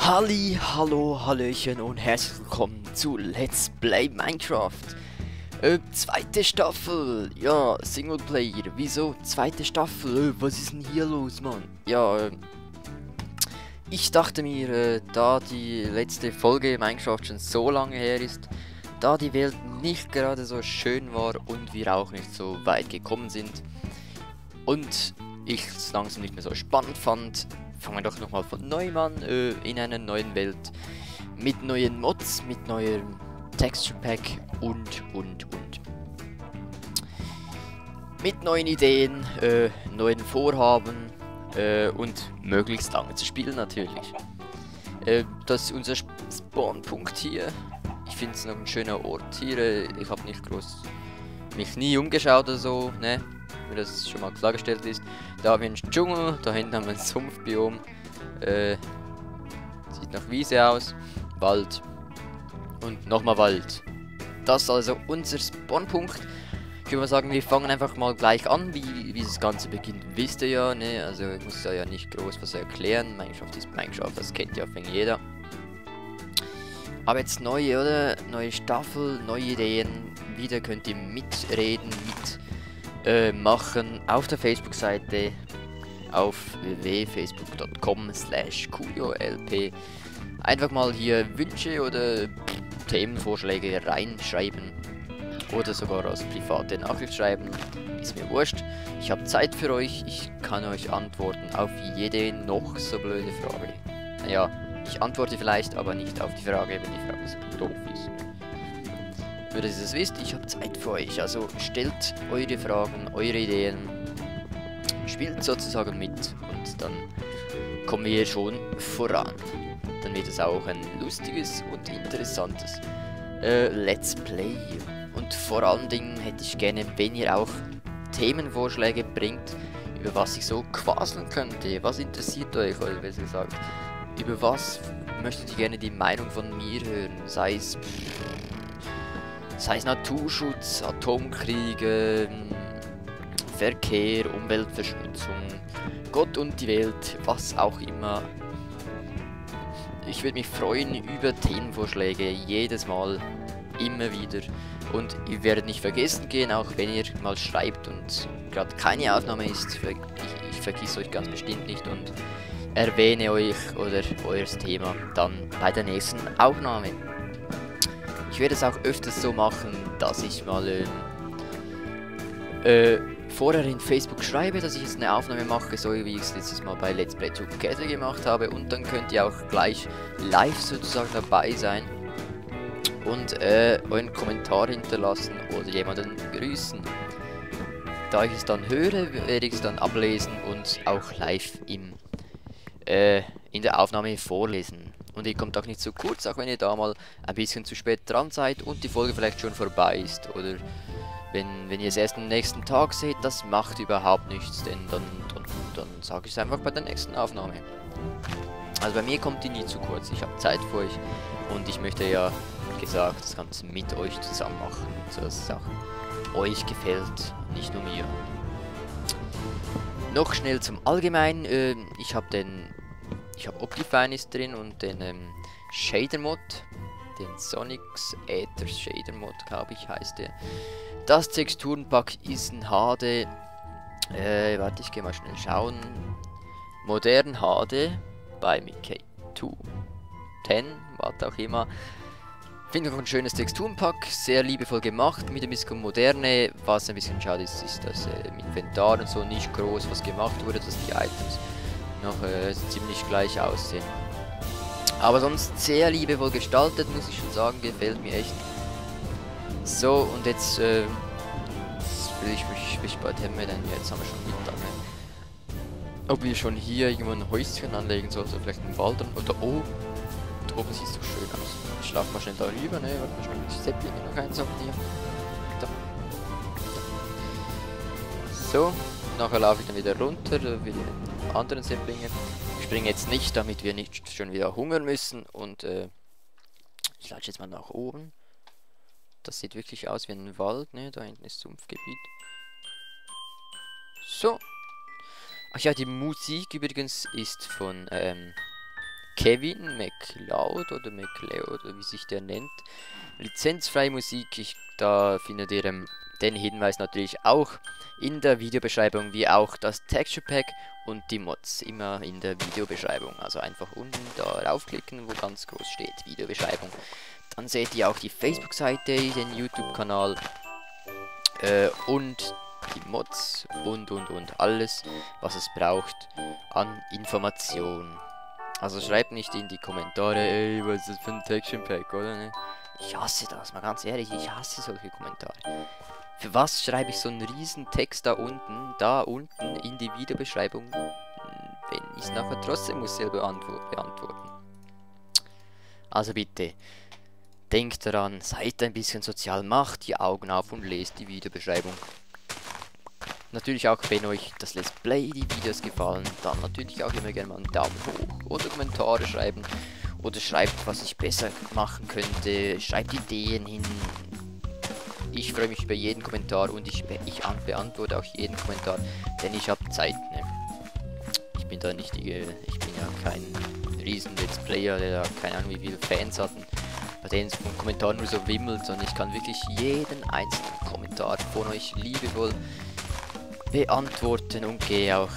Halli, hallo, hallöchen und herzlich willkommen zu Let's Play Minecraft. Zweite Staffel, ja, Singleplayer. Wieso? Zweite Staffel, was ist denn hier los, Mann? Ja, ich dachte mir, da die letzte Folge Minecraft schon so lange her ist, da die Welt nicht gerade so schön war und wir auch nicht so weit gekommen sind und ich es langsam nicht mehr so spannend fand, fangen wir doch nochmal von neuem an, in einer neuen Welt, mit neuen Mods, mit neuem Texture Pack und. Mit neuen Ideen, neuen Vorhaben und möglichst lange zu spielen natürlich. Das ist unser Spawnpunkt hier. Ich finde es noch ein schöner Ort hier. Ich habe nicht groß mich nie umgeschaut oder so, ne? Wenn das schon mal klargestellt ist. Da haben wir einen Dschungel, da hinten haben wir ein Sumpfbiom. Sieht nach Wiese aus. Wald. Und nochmal Wald. Das ist also unser Spawnpunkt. Ich würde mal sagen, wir fangen einfach mal gleich an, wie das Ganze beginnt. Wisst ihr ja, ne? Also ich muss ja nicht groß was erklären. Minecraft ist Minecraft, das kennt ja fängt jeder. Aber jetzt neue, oder? Neue Staffel, neue Ideen. Wieder könnt ihr mitreden, machen auf der Facebook-Seite auf www.facebook.com/QioLP. Einfach mal hier Wünsche oder Themenvorschläge reinschreiben oder sogar als private Nachricht schreiben. Ist mir wurscht. Ich habe Zeit für euch. Ich kann euch antworten auf jede noch so blöde Frage. Naja, ich antworte vielleicht, aber nicht auf die Frage, wenn die Frage so doof ist. Nur, dass ihr das wisst, ich habe Zeit für euch. Also stellt eure Fragen, eure Ideen, spielt sozusagen mit und dann kommen wir schon voran. Dann wird es auch ein lustiges und interessantes Let's Play. Und vor allen Dingen hätte ich gerne, wenn ihr auch Themenvorschläge bringt, über was ich so quasseln könnte. Was interessiert euch, oder besser gesagt, über was möchtet ihr gerne die Meinung von mir hören? Sei es Naturschutz, Atomkriege, Verkehr, Umweltverschmutzung, Gott und die Welt, was auch immer. Ich würde mich freuen über Themenvorschläge, jedes Mal, immer wieder. Und ihr werdet nicht vergessen gehen, auch wenn ihr mal schreibt und gerade keine Aufnahme ist. Ich vergiss euch ganz bestimmt nicht und erwähne euch oder euer Thema dann bei der nächsten Aufnahme. Ich werde es auch öfters so machen, dass ich mal vorher in Facebook schreibe, dass ich jetzt eine Aufnahme mache, so wie ich es letztes Mal bei Let's Play Together gemacht habe. Und dann könnt ihr auch gleich live sozusagen dabei sein und euren Kommentar hinterlassen oder jemanden grüßen. Da ich es dann höre, werde ich es dann ablesen und auch live in der Aufnahme vorlesen. Und ihr kommt auch nicht zu kurz, auch wenn ihr da mal ein bisschen zu spät dran seid und die Folge vielleicht schon vorbei ist. Oder wenn ihr es erst am nächsten Tag seht, das macht überhaupt nichts, denn dann sage ich es einfach bei der nächsten Aufnahme. Also bei mir kommt die nie zu kurz, ich habe Zeit für euch und ich möchte ja, wie gesagt, das Ganze mit euch zusammen machen, sodass es auch euch gefällt, nicht nur mir. Noch schnell zum Allgemeinen, ich habe Optifine ist drin und den Shader Mod, den Sonics Aether Shader Mod, glaube ich, heißt der. Das Texturenpack ist ein HD, warte, ich gehe mal schnell schauen. Modern HD bei Mickey 210, was auch immer. Finde ich auch ein schönes Texturenpack, sehr liebevoll gemacht, mit ein bisschen Moderne. Was ein bisschen schade ist, ist, dass im Inventar und so nicht groß was gemacht wurde, dass die Items noch ziemlich gleich aussehen. Aber sonst sehr liebevoll gestaltet, muss ich schon sagen, gefällt mir echt. So, und jetzt will ich mich bald haben, denn jetzt haben wir schon Mittag. Ne? Ob wir schon hier irgendwo ein Häuschen anlegen sollten, also vielleicht im Wald oder oben. Da oben sieht es doch schön aus. Ich schlafe mal schnell darüber, ne? Warte mal schnell die Säpplinge noch einsammeln hier. Da. So, nachher laufe ich dann wieder runter, wie die anderen Säpplinge. Ich springe jetzt nicht, damit wir nicht schon wieder hungern müssen. Und ich latsche jetzt mal nach oben. Das sieht wirklich aus wie ein Wald, ne? Da hinten ist Sumpfgebiet. So. Ach ja, die Musik übrigens ist von Kevin MacLeod oder MacLeod oder wie sich der nennt. Lizenzfreie Musik, da findet ihr den Hinweis natürlich auch in der Videobeschreibung, wie auch das Texture Pack und die Mods immer in der Videobeschreibung. Also einfach unten da raufklicken, wo ganz groß steht Videobeschreibung. Dann seht ihr auch die Facebook-Seite, den YouTube-Kanal und die Mods und alles, was es braucht an Informationen. Also schreibt nicht in die Kommentare, ey, was ist das für ein Texture Pack, oder ne? Ich hasse das, mal ganz ehrlich, ich hasse solche Kommentare. Für was schreibe ich so einen riesen Text da unten in die Videobeschreibung, wenn ich es nachher trotzdem muss selber beantworten? Also bitte, denkt daran, seid ein bisschen sozial, macht die Augen auf und lest die Videobeschreibung. Natürlich auch, wenn euch das Let's Play, die Videos gefallen, dann natürlich auch immer gerne mal einen Daumen hoch oder Kommentare schreiben. Oder schreibt, was ich besser machen könnte. Schreibt Ideen hin. Ich freue mich über jeden Kommentar und ich beantworte auch jeden Kommentar, denn ich habe Zeit. Ne? Ich bin ja kein riesen Let's Player, der da keine Ahnung wie viele Fans hat, bei denen es von Kommentaren nur so wimmelt, sondern ich kann wirklich jeden einzelnen Kommentar von euch liebevoll beantworten und gehe auch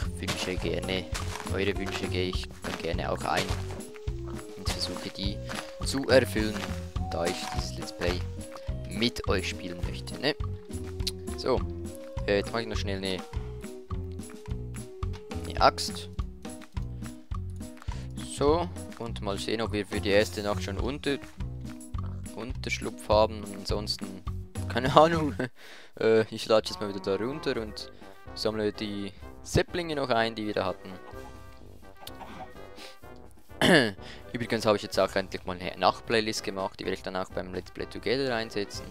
eure Wünsche gehe ich dann gerne auch ein. Versuche die zu erfüllen, da ich dieses Let's Play mit euch spielen möchte, ne? So, jetzt mache ich noch schnell eine Axt. So, und mal sehen, ob wir für die erste Nacht schon Unterschlupf haben. Und ansonsten, keine Ahnung, ich lade jetzt mal wieder da runter und sammle die Säpplinge noch ein, die wir da hatten. Übrigens habe ich jetzt auch endlich mal eine Nacht-Playlist gemacht, die werde ich dann auch beim Let's Play Together einsetzen.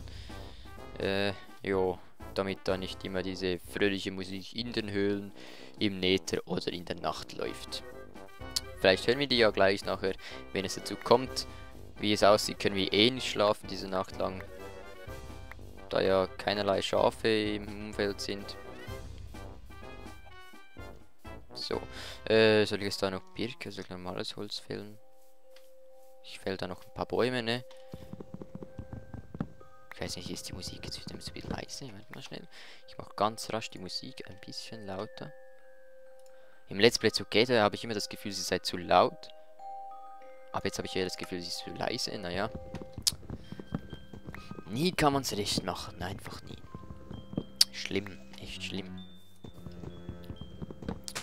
Jo, damit da nicht immer diese fröhliche Musik in den Höhlen, im Nether oder in der Nacht läuft. Vielleicht hören wir die ja gleich nachher, wenn es dazu kommt. Wie es aussieht, können wir eh nicht schlafen diese Nacht lang, da ja keinerlei Schafe im Umfeld sind. So, soll ich jetzt da noch Birke, soll ich normales Holz fällen? Ich fäll da noch ein paar Bäume, ne? Ich weiß nicht, ist die Musik jetzt wieder ein bisschen leise? Warte mal schnell. Ich mache ganz rasch die Musik ein bisschen lauter. Im Let's Play Together habe ich immer das Gefühl, sie sei zu laut. Aber jetzt habe ich eher das Gefühl, sie ist zu leise, naja. Nie kann man es recht machen, einfach nie. Schlimm, echt schlimm.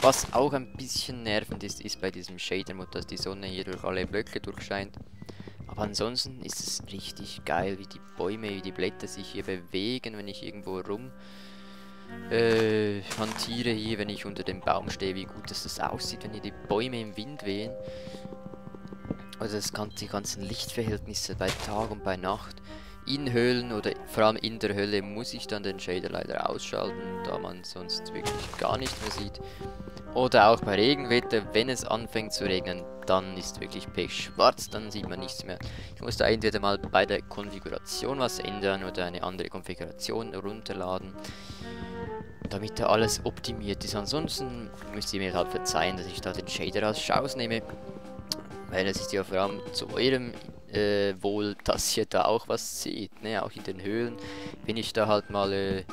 Was auch ein bisschen nervend ist bei diesem Shader-Mod, dass die Sonne hier durch alle Blöcke durchscheint. Aber ansonsten ist es richtig geil, wie die Bäume, wie die Blätter sich hier bewegen, wenn ich irgendwo hantiere hier, wenn ich unter dem Baum stehe, wie gut das aussieht, wenn hier die Bäume im Wind wehen. Also die ganzen Lichtverhältnisse bei Tag und bei Nacht. In Höhlen oder vor allem in der Höhle muss ich dann den Shader leider ausschalten, da man sonst wirklich gar nichts mehr sieht. Oder auch bei Regenwetter, wenn es anfängt zu regnen, dann ist wirklich pechschwarz, dann sieht man nichts mehr. Ich muss da entweder mal bei der Konfiguration was ändern oder eine andere Konfiguration runterladen, damit da alles optimiert ist. Ansonsten müsst ihr mir halt verzeihen, dass ich da den Shader als Schaus nehme, weil es ist ja vor allem zu eurem Wohl, dass ihr da auch was seht, ne? Auch in den Höhlen, wenn ich da halt mal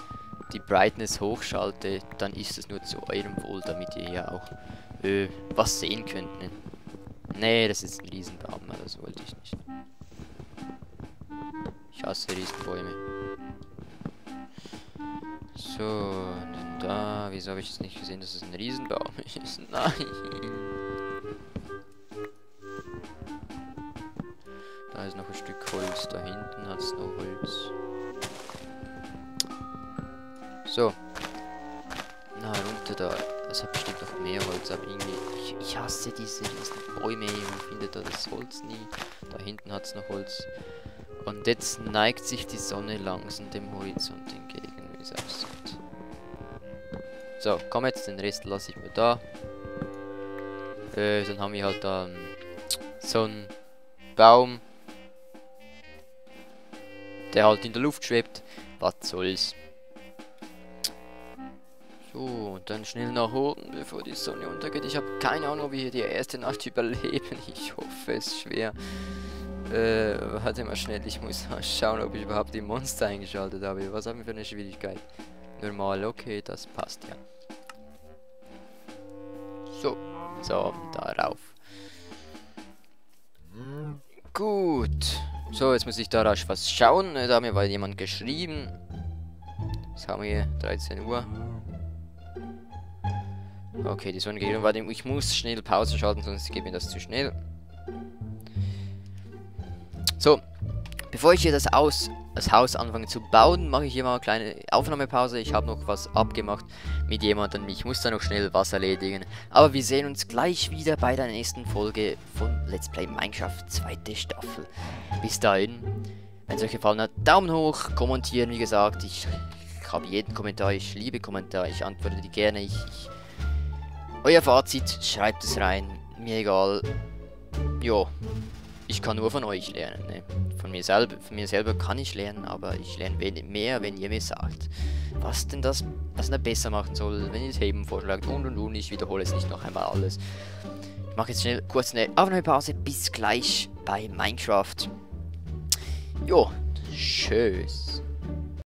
die Brightness hochschalte, dann ist es nur zu eurem Wohl, damit ihr ja auch was sehen könnt. Ne? Nee, das ist ein Riesenbaum, das wollte ich nicht. Ich hasse Riesenbäume. So, und da, wieso habe ich es nicht gesehen, dass es ein Riesenbaum ist? Nein! Da ist noch ein Stück Holz, da hinten hat es noch Holz. So. Na, runter da. Das hat bestimmt noch mehr Holz, aber irgendwie... Ich hasse diese riesen Bäume. Man findet da das Holz nie. Da hinten hat es noch Holz. Und jetzt neigt sich die Sonne langsam dem Horizont entgegen, wie es aussieht. So, komm jetzt, den Rest lasse ich mir da. Dann haben wir halt da so einen Baum, der halt in der Luft schwebt. Was soll's? So, und dann schnell nach oben, bevor die Sonne untergeht. Ich habe keine Ahnung, ob wir hier die erste Nacht überleben. Ich hoffe es schwer. Warte mal schnell, ich muss mal schauen, ob ich überhaupt die Monster eingeschaltet habe. Was haben wir für eine Schwierigkeit? Normal, okay, das passt ja. So, darauf. Gut. So, jetzt muss ich da rasch was schauen. Da hat mir mal jemand geschrieben. Was haben wir hier? 13 Uhr. Okay, die Sonne geht um. Warte, ich muss schnell Pause schalten, sonst geht mir das zu schnell. So, bevor ich hier das Haus anfange zu bauen, mache ich hier mal eine kleine Aufnahmepause. Ich habe noch was abgemacht mit jemandem. Ich muss da noch schnell was erledigen. Aber wir sehen uns gleich wieder bei der nächsten Folge von Let's Play Minecraft 2. Staffel. Bis dahin, wenn es euch gefallen hat, Daumen hoch, kommentieren, wie gesagt. Ich habe jeden Kommentar, ich liebe Kommentare, ich antworte die gerne. Euer Fazit, schreibt es rein, mir egal. Jo, ich kann nur von euch lernen, ne? Von mir selber kann ich lernen, aber ich lerne mehr, wenn ihr mir sagt, was denn besser machen soll, wenn ihr Themen vorschlagt und. Ich wiederhole es nicht noch einmal alles. Ich mache jetzt schnell kurz eine Aufnahmepause, bis gleich bei Minecraft. Jo, tschüss.